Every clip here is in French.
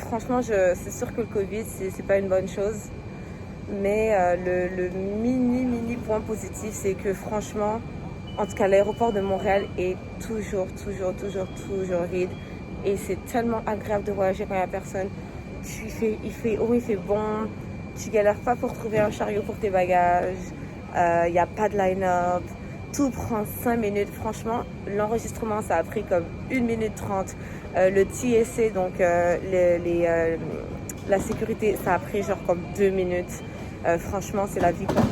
franchement, c'est sûr que le Covid, c'est pas une bonne chose. Mais le mini point positif, c'est que franchement, en tout cas, l'aéroport de Montréal est toujours vide. Et c'est tellement agréable de voyager quand il n'y a personne. Il fait bon. Tu galères pas pour trouver un chariot pour tes bagages. Il n'y a pas de line-up. Tout prend 5 minutes. Franchement, l'enregistrement, ça a pris comme 1 minute 30. Le TSA, donc la sécurité, ça a pris genre comme 2 minutes. Franchement, c'est la vie, quoi.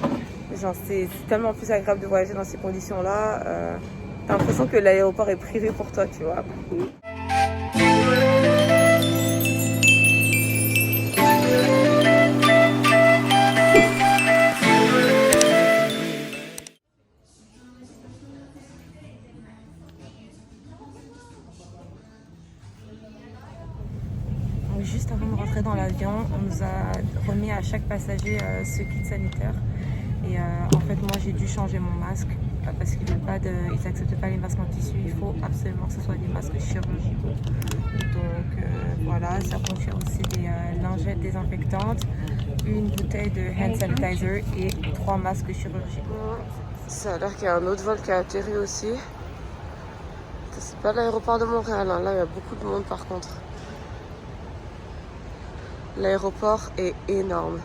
Genre, c'est tellement plus agréable de voyager dans ces conditions-là. T'as l'impression que l'aéroport est privé pour toi, tu vois. Juste avant de rentrer dans l'avion, on nous a remis à chaque passager ce kit sanitaire. Et en fait, moi, j'ai dû changer mon masque parce qu'ils n'acceptent pas les masques en tissu. Il faut absolument que ce soit des masques chirurgicaux. Donc voilà, ça contient aussi des lingettes désinfectantes, une bouteille de hand sanitizer et 3 masques chirurgicaux. Ça a l'air qu'il y a un autre vol qui a atterri aussi. C'est pas l'aéroport de Montréal, hein. Là, il y a beaucoup de monde par contre. L'aéroport est énorme.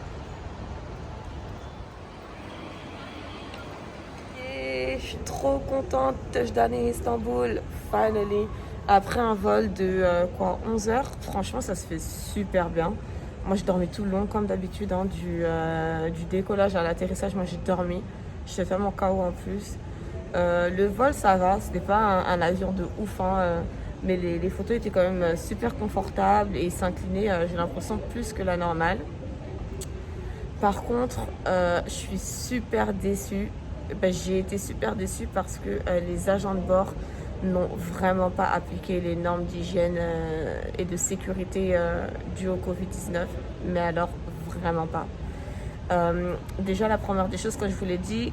Et je suis trop contente. Touchdown in Istanbul, finally. Après un vol de 11 heures, franchement, ça se fait super bien. Moi, j'ai dormi tout le long, comme d'habitude, hein, du décollage à l'atterrissage. Moi, j'ai dormi. J'ai fait mon KO en plus. Le vol, ça va. C'était pas un avion de ouf, hein, mais les photos étaient quand même super confortables et s'inclinaient, j'ai l'impression, plus que la normale. Par contre, je suis super déçue. J'ai été super déçue parce que les agents de bord n'ont vraiment pas appliqué les normes d'hygiène et de sécurité dues au Covid-19. Mais alors, vraiment pas. Déjà, la première des choses que je vous l'ai dit,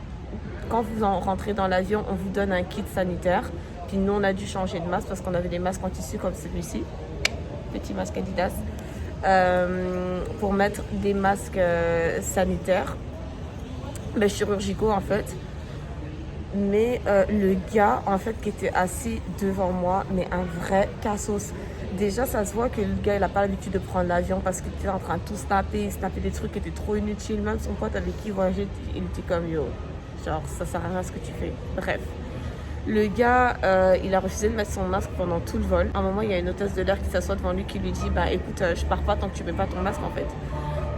quand vous rentrez dans l'avion, on vous donne un kit sanitaire. Puis nous, on a dû changer de masque parce qu'on avait des masques en tissu comme celui-ci. Petit masque Adidas. Pour mettre des masques sanitaires. Chirurgicaux en fait. Mais le gars, en fait, qui était assis devant moi, mais un vrai cassos. Déjà, ça se voit que le gars, il n'a pas l'habitude de prendre l'avion parce qu'il était en train de tout se taper des trucs qui étaient trop inutiles. Même son pote avec qui il voyageait, il était comme yo. Genre, ça sert à rien ce que tu fais. Bref. Le gars, il a refusé de mettre son masque pendant tout le vol. À un moment, il y a une hôtesse de l'air qui s'assoit devant lui qui lui dit « écoute, je pars pas tant que tu mets pas ton masque en fait. »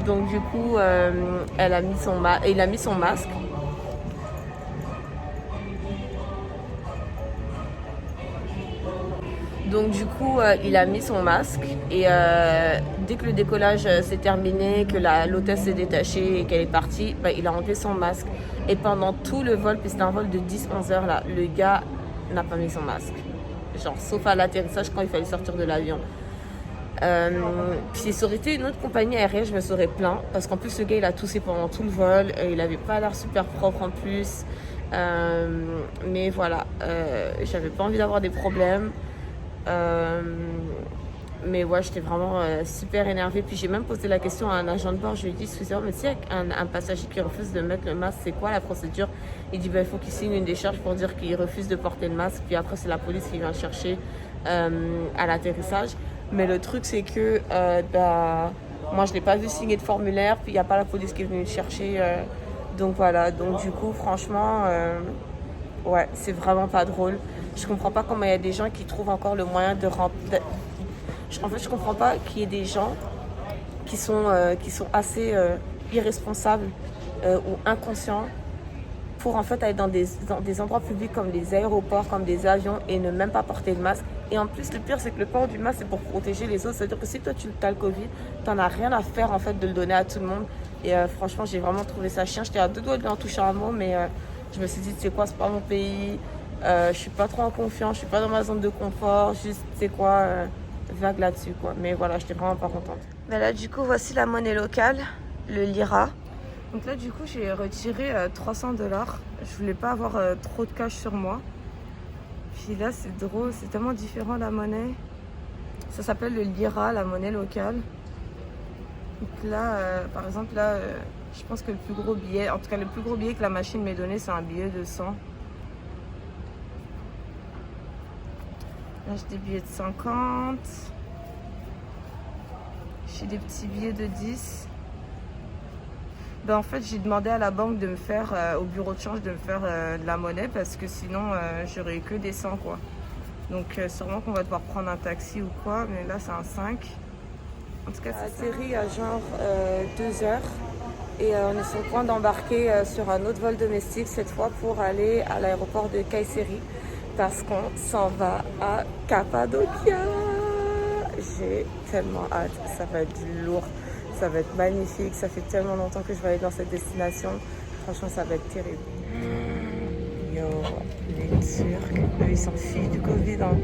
Donc du coup, il a mis son masque. Donc du coup, il a mis son masque et dès que le décollage s'est terminé, que l'hôtesse s'est détachée et qu'elle est partie, il a enlevé son masque. Et pendant tout le vol, puis c'était un vol de 10-11 heures là, le gars n'a pas mis son masque. Genre, sauf à l'atterrissage quand il fallait sortir de l'avion. Puis ça aurait été une autre compagnie aérienne, je me serais plaint. Parce qu'en plus, le gars, il a toussé pendant tout le vol. Il avait pas l'air super propre en plus. Mais voilà, j'avais pas envie d'avoir des problèmes. Mais ouais, j'étais vraiment super énervée. Puis j'ai même posé la question à un agent de bord. Je lui ai dit, excusez-moi, mais s'il y a un passager qui refuse de mettre le masque, c'est quoi la procédure? Il dit, il faut qu'il signe une décharge pour dire qu'il refuse de porter le masque. Puis après, c'est la police qui vient le chercher à l'atterrissage. Mais le truc, c'est que moi, je n'ai pas vu signer de formulaire. Puis il n'y a pas la police qui est venue le chercher. Donc voilà, donc du coup, franchement, ouais, c'est vraiment pas drôle. Je comprends pas comment il y a des gens qui trouvent encore le moyen de rentrer. En fait, je comprends pas qu'il y ait des gens qui sont assez irresponsables ou inconscients pour en fait aller dans des endroits publics comme les aéroports, comme des avions et ne même pas porter le masque. Et en plus, le pire, c'est que le port du masque, c'est pour protéger les autres. C'est-à-dire que si toi, tu as le Covid, t'en as rien à faire en fait de le donner à tout le monde. Et franchement, j'ai vraiment trouvé ça chiant. J'étais à 2 doigts de lui en toucher un mot, mais je me suis dit, tu sais quoi, c'est pas mon pays. Je suis pas trop en confiance, je suis pas dans ma zone de confort. Juste, tu sais quoi, vague là-dessus, quoi. Mais voilà, j'étais vraiment pas contente. Mais là, du coup, voici la monnaie locale, le lira. Donc là, du coup, j'ai retiré 300 $. Je voulais pas avoir trop de cash sur moi. Puis là, c'est drôle, c'est tellement différent la monnaie. Ça s'appelle le lira, la monnaie locale. Donc là, par exemple, là, je pense que le plus gros billet, en tout cas le plus gros billet que la machine m'ait donné, c'est un billet de 100. Là, j'ai des billets de 50. J'ai des petits billets de 10. Ben, en fait, j'ai demandé à la banque de me faire, au bureau de change, de me faire de la monnaie parce que sinon, j'aurais eu que des 100, quoi. Donc, sûrement qu'on va devoir prendre un taxi ou quoi, mais là, c'est un 5. En tout cas, c'est atterri à genre 2 heures et on est sur le point d'embarquer sur un autre vol domestique cette fois pour aller à l'aéroport de Kayseri parce qu'on s'en va à Cappadocia. J'ai tellement hâte, ça va être lourd, ça va être magnifique, ça fait tellement longtemps que je vais aller dans cette destination, franchement ça va être terrible. Yo, les Turcs, eux ils s'en fichent du Covid, hein.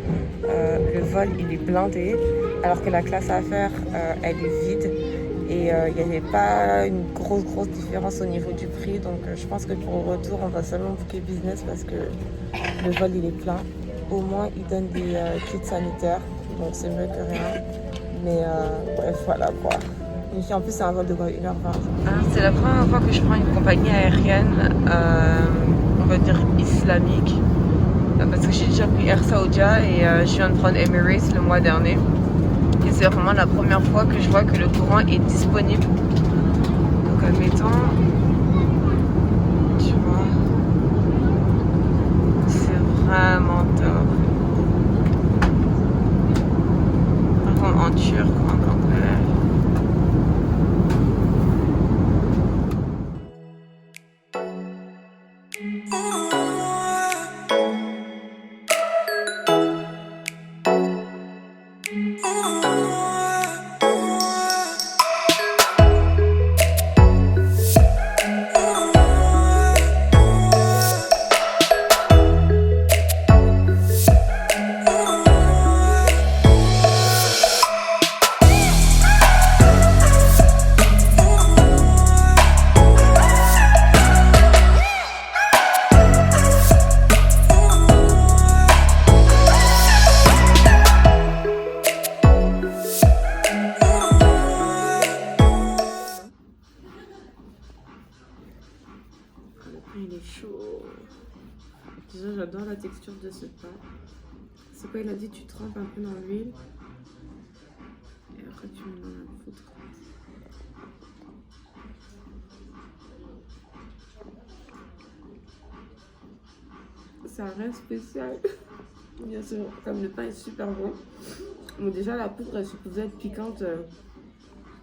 Le vol il est blindé alors que la classe à faire elle est vide et il n'y avait pas une grosse différence au niveau du prix, donc je pense que pour le retour on va seulement booker business parce que le vol il est plein. Au moins ils donnent des kits sanitaires, donc c'est mieux que rien, mais bref voilà quoi. En plus c'est un vol de 1h20. C'est la première fois que je prends une compagnie aérienne on va dire islamique, parce que j'ai déjà pris Air Saoudia et je viens de prendre Emirates le mois dernier et c'est vraiment la première fois que je vois que le courant est disponible. Donc admettons, tu vois, c'est vraiment top. Par contre en turc ou en anglais. Il est chaud. Déjà, j'adore la texture de ce pain. C'est quoi, il a dit, tu trempes un peu dans l'huile et après tu mets dans la poudre. Ça reste spécial. Bien sûr, comme le pain est super bon. Mais déjà, la poudre, elle supposée être piquante.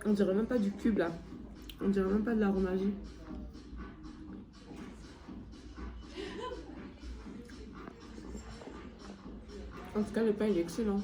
On dirait même pas du cube là. On dirait même pas de l'aromagie. En tout cas, le pain il est excellent.